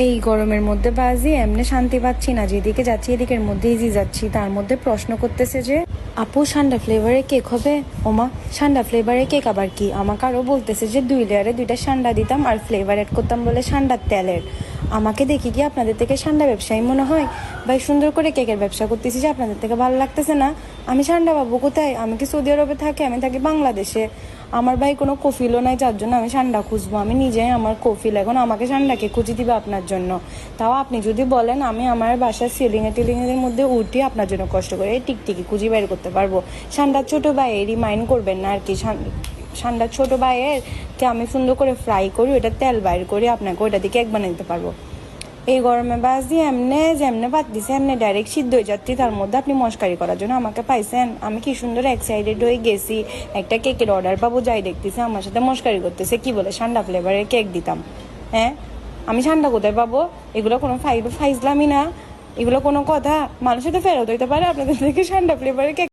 এই গরমের মধ্যে বাজি এমনি শান্তি পাচ্ছি না, যেদিকে যাচ্ছি এদিকের মধ্যে ইজি যাচ্ছি। তার মধ্যে প্রশ্ন করতেছে যে আপু ঠান্ডা ফ্লেভারের কেক হবে। ওমা, ঠান্ডা ফ্লেভারের কেক আবার কি? আমাকে আরও বলতেছে যে 2 লেয়ারে 2টা ঠান্ডা দিতাম আর ফ্লেভার অ্যাড করতাম বলে ঠান্ডার তেলের। আমাকে দেখি কি আপনাদের থেকে ঠান্ডা ব্যবসায়ী মনে হয়? ভাই সুন্দর করে কেকের ব্যবসা করতেছি যে আপনাদের থেকে ভালো লাগতেছে না? আমি ঠান্ডা পাবো কোথায়? আমি কি সৌদি আরবে থাকি? আমি থাকি বাংলাদেশে। আমার ভাই কোনো কফিলও নাই, যার জন্য আমি ঠান্ডা খুঁজবো। আমি নিজেই আমার কফিল, এখন আমাকে ঠান্ডাকে খুঁজে দিবে আপনার জন্য? তাও আপনি যদি বলেন আমি আমার বাসার সিলিংয়ের মধ্যে উঠি আপনার জন্য কষ্ট করে এই টিকটিকি খুঁজে বের করতে পারবো। ঠান্ডার ছোটো ভাইয়ের রিমাইন্ড করবেন না আর কি। ঠান্ডার ছোটো ভাইয়ের কে আমি সুন্দর করে ফ্রাই করি, ওটা তেল বাইর করি, আপনাকে ওইটা দিয়ে কেক বানিয়ে দিতে পারবো। এই গরমে বাস দিয়ে যেমনে পাত দিছে এমনি ডাইরেক্ট সিদ্ধ হয়ে যাচ্ছি। তার মধ্যে আপনি মস্কারি করার জন্য আমাকে পাইছেন। আমি কি সুন্দর এক্সাইটেড হয়ে গেছি, একটা কেকের অর্ডার পাবো, যাই দেখতেছি আমার সাথে মস্কারি করতেছে। কি বলে ঠান্ডা ফ্লেভারের কেক দিতাম? হ্যাঁ, আমি ঠান্ডা কোথায় পাবো? এগুলো কোনো ফাইজলামি না, এগুলো কোনো কথা? মানুষের তো ফেরত হইতে পারে আপনাদের থেকে ঠান্ডা ফ্লেভারের কেক।